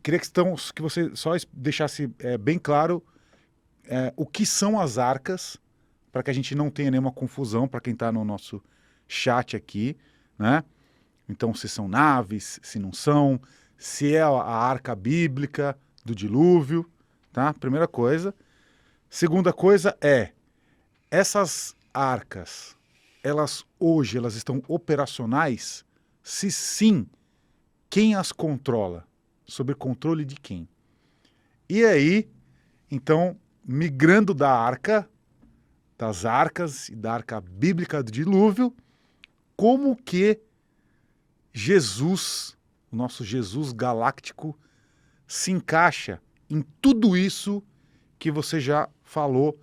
queria que você só deixasse bem claro o que são as arcas, para que a gente não tenha nenhuma confusão para quem está no nosso chat aqui, né? Então, se são naves, se não são, se é a arca bíblica do dilúvio, tá? Primeira coisa. Segunda coisa essas arcas, elas estão operacionais? Se sim, quem as controla? Sob controle de quem? E aí, então, migrando das arcas e da arca bíblica do dilúvio, como que Jesus, o nosso Jesus galáctico, se encaixa em tudo isso que você já falou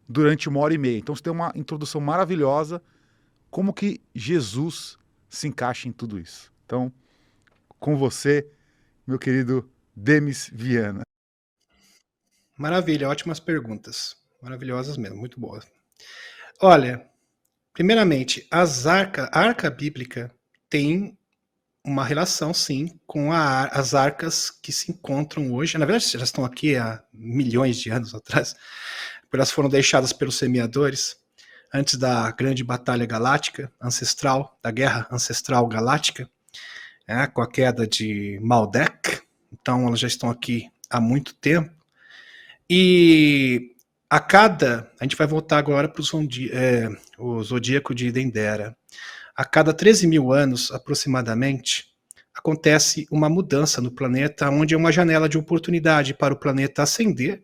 durante 1h30. Então você tem uma introdução maravilhosa, como que Jesus se encaixa em tudo isso. Então, com você, meu querido Demis Viana. Maravilha, ótimas perguntas. Maravilhosas mesmo, muito boas. Olha, primeiramente, a arca bíblica tem uma relação, sim, com as arcas que se encontram hoje. Na verdade, já estão aqui há milhões de anos atrás. Elas foram deixadas pelos semeadores antes da grande batalha galáctica ancestral, da guerra ancestral galáctica, com a queda de Maldek. Então, elas já estão aqui há muito tempo. E a gente vai voltar agora para o zodíaco de Dendera. A cada 13 mil anos, aproximadamente, acontece uma mudança no planeta, onde é uma janela de oportunidade para o planeta ascender.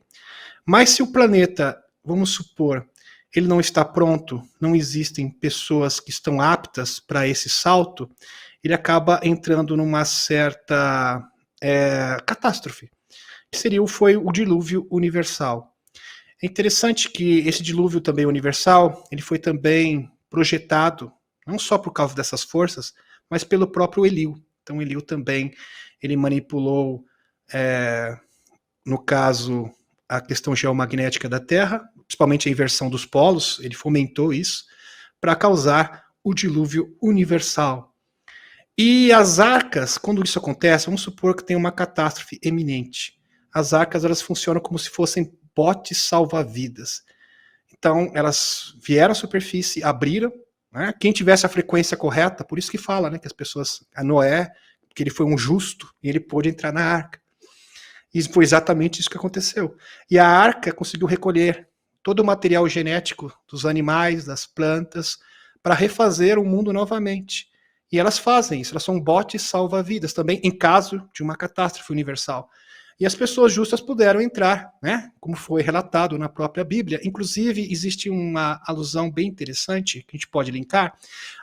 Mas se o planeta, vamos supor, ele não está pronto, não existem pessoas que estão aptas para esse salto, ele acaba entrando numa certa catástrofe, que foi o dilúvio universal. É interessante que esse dilúvio também universal, ele foi também projetado, não só por causa dessas forças, mas pelo próprio Eliu. Então Eliu também, ele manipulou, no caso, a questão geomagnética da Terra, principalmente a inversão dos polos, ele fomentou isso, para causar o dilúvio universal. E as arcas, quando isso acontece, vamos supor que tem uma catástrofe eminente. As arcas, elas funcionam como se fossem botes salva-vidas. Então, elas vieram à superfície, abriram, né? Quem tivesse a frequência correta, por isso que fala, né, que as pessoas, a Noé, que ele foi um justo, e ele pôde entrar na arca. E foi exatamente isso que aconteceu. E a arca conseguiu recolher todo o material genético dos animais, das plantas, para refazer o mundo novamente. E elas fazem isso, elas são botes salva-vidas também, em caso de uma catástrofe universal. E as pessoas justas puderam entrar, né, como foi relatado na própria Bíblia. Inclusive, existe uma alusão bem interessante, que a gente pode linkar.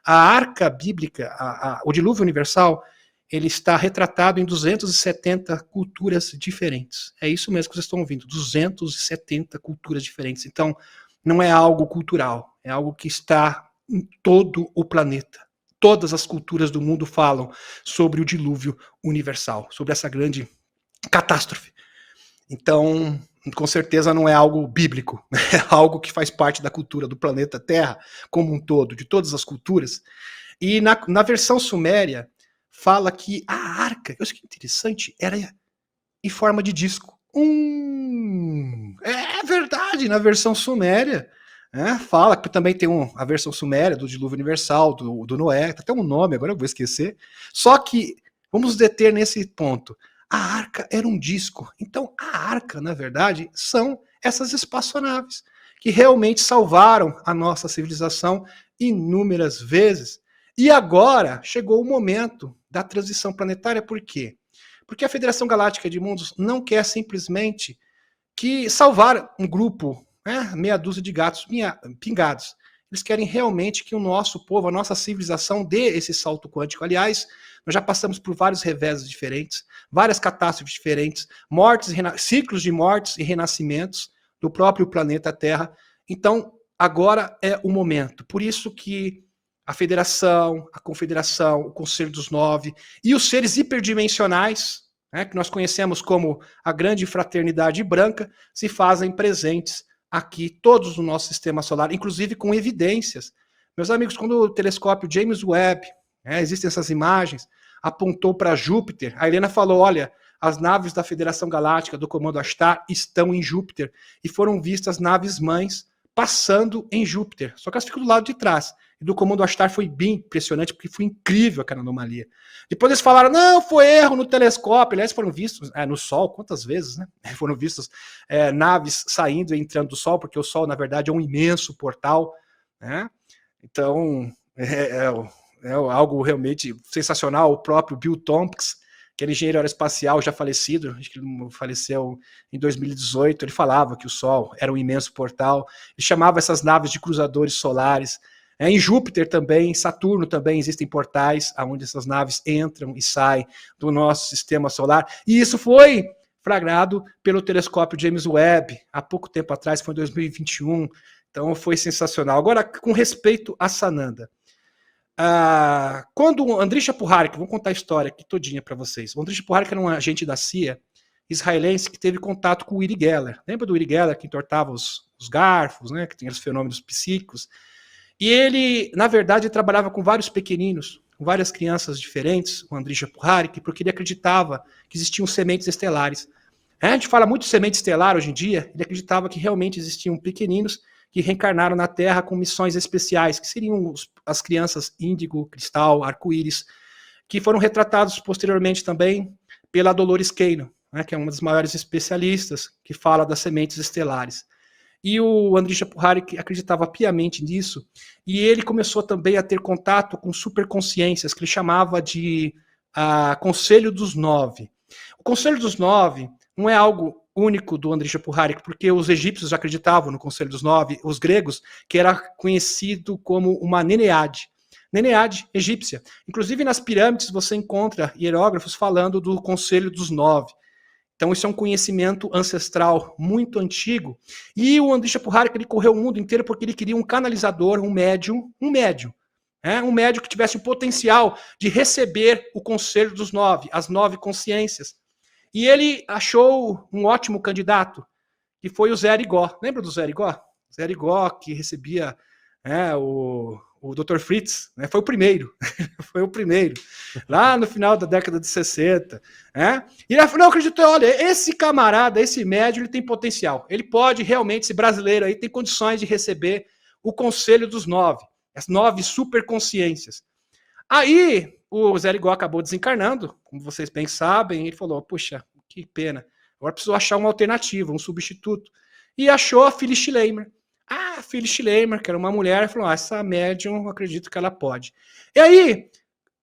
A arca bíblica, o dilúvio universal, ele está retratado em 270 culturas diferentes. É isso mesmo que vocês estão ouvindo, 270 culturas diferentes. Então, não é algo cultural, é algo que está em todo o planeta. Todas as culturas do mundo falam sobre o dilúvio universal, sobre essa grande catástrofe. Então, com certeza não é algo bíblico, é algo que faz parte da cultura do planeta Terra como um todo, de todas as culturas. E na versão suméria, fala que a arca, eu acho que interessante, era em forma de disco. É verdade, na versão suméria. Fala que também tem a versão suméria do dilúvio universal, do Noé, até um nome, agora eu vou esquecer. Só que, vamos deter nesse ponto. A arca era um disco. Então, a arca, na verdade, são essas espaçonaves que realmente salvaram a nossa civilização inúmeras vezes. E agora chegou o momento da transição planetária. Por quê? Porque a Federação Galáctica de Mundos não quer simplesmente que salvar um grupo, meia dúzia de gatos pingados. Eles querem realmente que o nosso povo, a nossa civilização dê esse salto quântico. Aliás, nós já passamos por vários reveses diferentes, várias catástrofes diferentes, ciclos de mortes e renascimentos do próprio planeta Terra. Então, agora é o momento. Por isso que a Federação, a Confederação, o Conselho dos Nove e os seres hiperdimensionais, que nós conhecemos como a Grande Fraternidade Branca, se fazem presentes aqui, todos no nosso sistema solar, inclusive com evidências. Meus amigos, quando o telescópio James Webb, existem essas imagens, apontou para Júpiter, a Helena falou, olha, as naves da Federação Galáctica, do Comando Ashtar, estão em Júpiter, e foram vistas naves-mães passando em Júpiter, só que elas ficam do lado de trás. E do Comando Ashtar foi bem impressionante, porque foi incrível aquela anomalia. Depois eles falaram, não, foi erro no telescópio. Aliás, foram vistos no Sol, quantas vezes, né? Foram vistos naves saindo e entrando do Sol, porque o Sol, na verdade, é um imenso portal, né? Então, é algo realmente sensacional. O próprio Bill Tompkins, que era engenheiro aeroespacial já falecido, acho que ele faleceu em 2018, ele falava que o Sol era um imenso portal, ele chamava essas naves de cruzadores solares. Em Júpiter também, em Saturno também existem portais onde essas naves entram e saem do nosso sistema solar, e isso foi flagrado pelo telescópio James Webb, há pouco tempo atrás, foi em 2021, então foi sensacional. Agora, com respeito a Sananda, quando o Andriy Shapovalov, vou contar a história aqui todinha para vocês. O Andriy Shapovalov era um agente da CIA israelense que teve contato com o Uri Geller. Lembra do Uri Geller que entortava os garfos, né, que tinha os fenômenos psíquicos? E ele, na verdade, trabalhava com vários pequeninos, com várias crianças diferentes, o Andriy Shapovalov, porque ele acreditava que existiam sementes estelares. A gente fala muito de semente estelar hoje em dia, ele acreditava que realmente existiam pequeninos que reencarnaram na Terra com missões especiais, que seriam as crianças índigo, cristal, arco-íris, que foram retratados posteriormente também pela Dolores Cannon, né, que é uma das maiores especialistas que fala das sementes estelares. E o Andriy Shapovalov acreditava piamente nisso, e ele começou também a ter contato com superconsciências, que ele chamava de Conselho dos Nove. O Conselho dos Nove não é algo único do Andriy Shapovalov, porque os egípcios acreditavam no Conselho dos Nove, os gregos, que era conhecido como uma Neneade egípcia. Inclusive nas pirâmides você encontra hierógrafos falando do Conselho dos Nove. Então isso é um conhecimento ancestral muito antigo. E o Andriy Shapovalov, ele correu o mundo inteiro porque ele queria um canalizador, um médium que tivesse o potencial de receber o Conselho dos Nove, as 9 consciências. E ele achou um ótimo candidato, que foi o Zé Arigó. Lembra do Zé Arigó? Zé Arigó, que recebia o Dr. Fritz, né? Foi o primeiro. Foi o primeiro. Lá no final da década de 60. E ele falou, não, acredito, olha, esse camarada, esse médium, ele tem potencial. Ele pode realmente, esse brasileiro aí, tem condições de receber o Conselho dos Nove, as 9 superconsciências. Aí, o Zé Arigó acabou desencarnando, como vocês bem sabem, e ele falou, puxa, que pena, agora preciso achar uma alternativa, um substituto. E achou a Phyllis Schleimer. A Phyllis Schleimer, que era uma mulher, falou, essa médium, eu acredito que ela pode. E aí,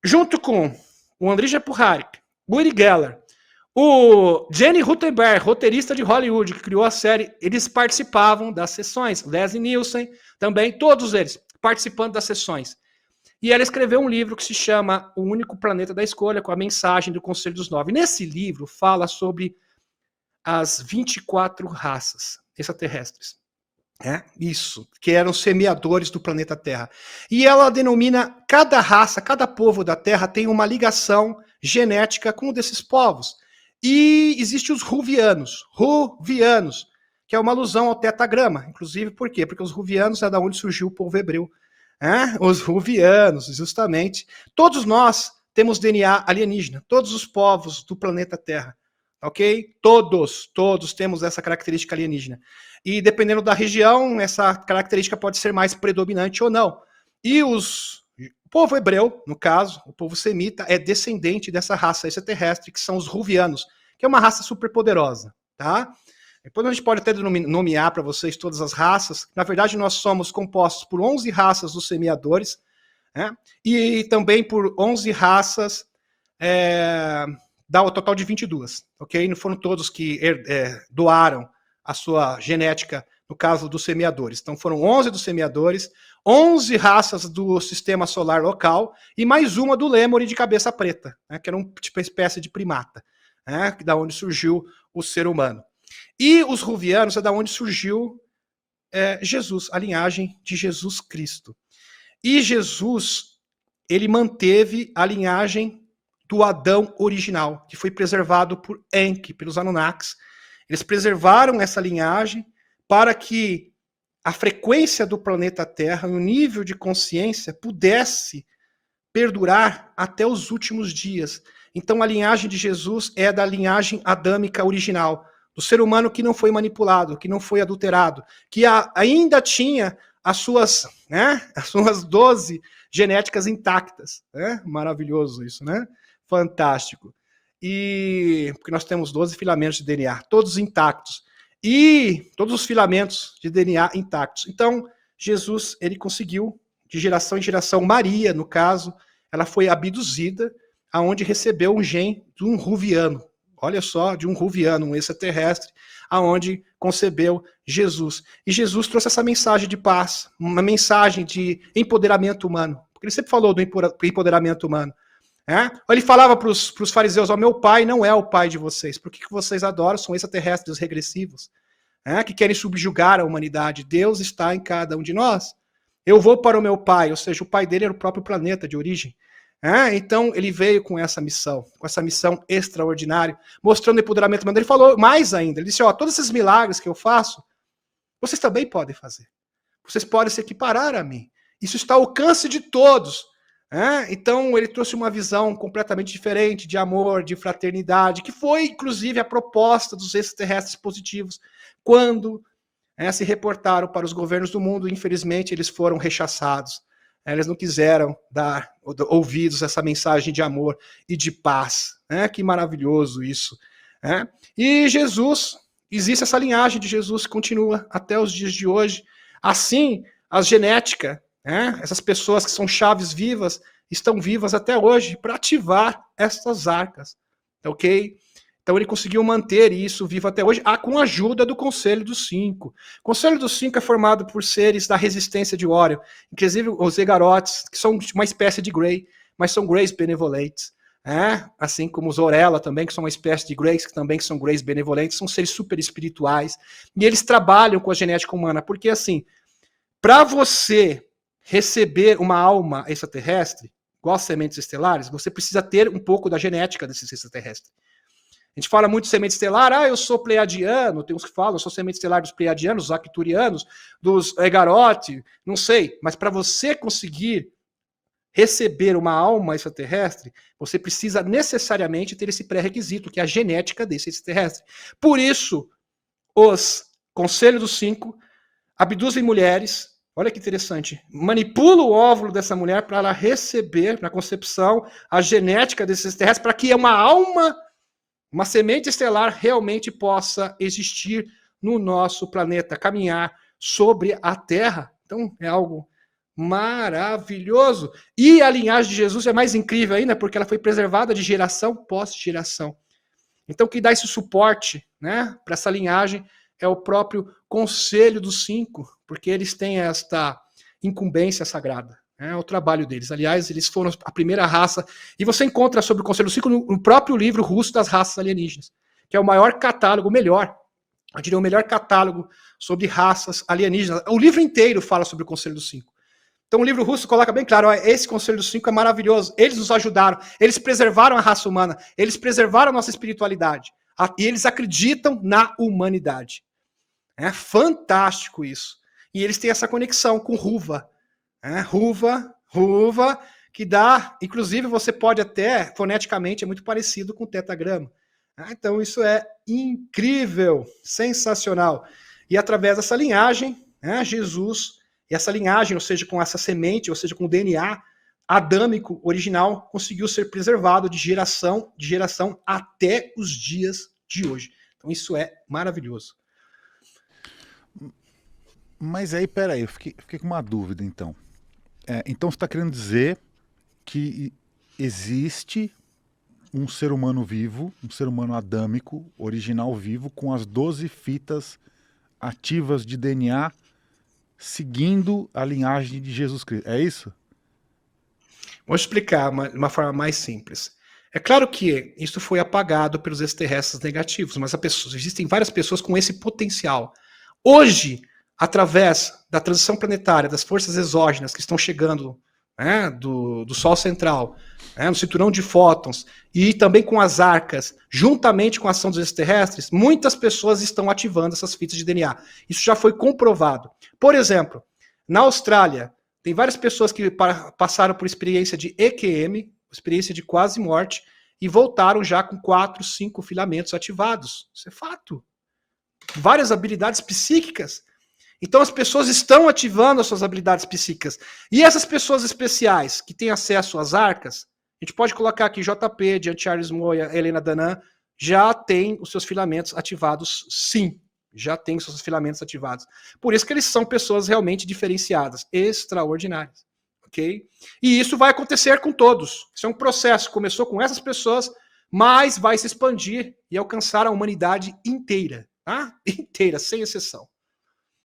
junto com o Andriy Shapovalov, o Uri Geller, o Jenny Ruttenberg, roteirista de Hollywood, que criou a série, eles participavam das sessões. Leslie Nielsen, também, todos eles participando das sessões. E ela escreveu um livro que se chama O Único Planeta da Escolha, com a mensagem do Conselho dos Nove. Nesse livro fala sobre as 24 raças extraterrestres. Isso, que eram semeadores do planeta Terra. E ela denomina cada raça, cada povo da Terra tem uma ligação genética com um desses povos. E existem os Ruvianos, que é uma alusão ao tetagrama. Inclusive, por quê? Porque os Ruvianos é da onde surgiu o povo hebreu. Os Ruvianos, justamente. Todos nós temos DNA alienígena, todos os povos do planeta Terra, ok? Todos temos essa característica alienígena. E dependendo da região, essa característica pode ser mais predominante ou não. E o povo hebreu, no caso, o povo semita, é descendente dessa raça extraterrestre, que são os Ruvianos, que é uma raça super poderosa, tá? Depois a gente pode até nomear para vocês todas as raças. Na verdade, nós somos compostos por 11 raças dos semeadores, né? E também por 11 raças, dá o total de 22, ok? Não foram todos que doaram a sua genética, no caso dos semeadores. Então foram 11 dos semeadores, 11 raças do sistema solar local e mais uma do Lemuri de cabeça preta, né? Que era uma espécie de primata, né? Da onde surgiu o ser humano. E os Ruvianos é da onde surgiu Jesus, a linhagem de Jesus Cristo. E Jesus, ele manteve a linhagem do Adão original, que foi preservado por Enki, pelos Anunnakis. Eles preservaram essa linhagem para que a frequência do planeta Terra e o nível de consciência pudesse perdurar até os últimos dias. Então a linhagem de Jesus é da linhagem adâmica original, do ser humano que não foi manipulado, que não foi adulterado, que ainda tinha as suas 12 genéticas intactas. Né? Maravilhoso isso, né? Fantástico. E porque nós temos 12 filamentos de DNA, todos intactos. E todos os filamentos de DNA intactos. Então, Jesus, ele conseguiu, de geração em geração, Maria, no caso, ela foi abduzida, aonde recebeu um gene de um ruviano. Olha só, de um ruviano, um extraterrestre, aonde concebeu Jesus. E Jesus trouxe essa mensagem de paz, uma mensagem de empoderamento humano. Porque ele sempre falou do empoderamento humano. Ele falava para os fariseus, meu pai não é o pai de vocês. Por que vocês adoram? São extraterrestres regressivos, que querem subjugar a humanidade. Deus está em cada um de nós. Eu vou para o meu pai, ou seja, o pai dele era o próprio planeta de origem. Então ele veio com essa missão extraordinária, mostrando o empoderamento humano. Ele falou mais ainda, ele disse, todos esses milagres que eu faço, vocês também podem fazer. Vocês podem se equiparar a mim. Isso está ao alcance de todos. Então ele trouxe uma visão completamente diferente de amor, de fraternidade, que foi inclusive a proposta dos extraterrestres positivos, quando se reportaram para os governos do mundo. Infelizmente eles foram rechaçados, eles não quiseram dar ouvidos a essa mensagem de amor e de paz. Que maravilhoso isso. E Jesus, existe essa linhagem de Jesus que continua até os dias de hoje. Assim, a genética, essas pessoas que são chaves vivas, estão vivas até hoje para ativar essas arcas, ok? Então ele conseguiu manter isso vivo até hoje, com a ajuda do Conselho dos Cinco. O Conselho dos Cinco é formado por seres da resistência de Órion, inclusive os Zegarotes, que são uma espécie de Grey, mas são Greys benevolentes. Assim como os Orella também, que são uma espécie de Greys, que também são Greys benevolentes, são seres super espirituais. E eles trabalham com a genética humana, porque assim, para você receber uma alma extraterrestre, igual as sementes estelares, você precisa ter um pouco da genética desses extraterrestres. A gente fala muito de semente estelar, eu sou pleiadiano, tem uns que falam, eu sou semente estelar dos pleiadianos, dos arcturianos, dos Egarote, não sei, mas para você conseguir receber uma alma extraterrestre, você precisa necessariamente ter esse pré-requisito, que é a genética desse extraterrestre. Por isso, os Conselhos dos Cinco abduzem mulheres, olha que interessante, manipula o óvulo dessa mulher para ela receber, na concepção, a genética desse extraterrestre, para que uma alma, uma semente estelar realmente possa existir no nosso planeta, caminhar sobre a Terra. Então, é algo maravilhoso. E a linhagem de Jesus é mais incrível ainda, porque ela foi preservada de geração pós geração. Então, quem dá esse suporte, para essa linhagem é o próprio Conselho dos Cinco, porque eles têm esta incumbência sagrada. É o trabalho deles. Aliás, eles foram a primeira raça. E você encontra sobre o Conselho dos Cinco no próprio livro russo das raças alienígenas, que é o maior catálogo, eu diria o melhor catálogo sobre raças alienígenas. O livro inteiro fala sobre o Conselho dos Cinco. Então o livro russo coloca bem claro, esse Conselho dos Cinco é maravilhoso, eles nos ajudaram, eles preservaram a raça humana, eles preservaram a nossa espiritualidade, e eles acreditam na humanidade. É fantástico isso. E eles têm essa conexão com Ruva. Ruva, que dá, inclusive você pode até, foneticamente, é muito parecido com o tetagrama. Então isso é incrível, sensacional. E através dessa linhagem, Jesus, e essa linhagem, ou seja, com essa semente, ou seja, com o DNA adâmico original, conseguiu ser preservado de geração até os dias de hoje. Então isso é maravilhoso. Mas aí, peraí, eu fiquei com uma dúvida, então. Então você está querendo dizer que existe um ser humano vivo, um ser humano adâmico, original vivo, com as 12 fitas ativas de DNA, seguindo a linhagem de Jesus Cristo. É isso? Vou explicar de uma forma mais simples. É claro que isso foi apagado pelos extraterrestres negativos, mas existem várias pessoas com esse potencial. Hoje, através da transição planetária, das forças exógenas que estão chegando do Sol central, no cinturão de fótons, e também com as arcas, juntamente com a ação dos extraterrestres, muitas pessoas estão ativando essas fitas de DNA. Isso já foi comprovado. Por exemplo, na Austrália, tem várias pessoas que passaram por experiência de EQM, experiência de quase morte, e voltaram já com 4, 5 filamentos ativados. Isso é fato. Várias habilidades psíquicas. Então as pessoas estão ativando as suas habilidades psíquicas. E essas pessoas especiais que têm acesso às arcas, a gente pode colocar aqui JP, Jean Charles Moya, Helena Danan, já tem os seus filamentos ativados, sim. Já tem os seus filamentos ativados. Por isso que eles são pessoas realmente diferenciadas, extraordinárias. Ok? E isso vai acontecer com todos. Isso é um processo. Começou com essas pessoas, mas vai se expandir e alcançar a humanidade inteira. Tá? Inteira, sem exceção.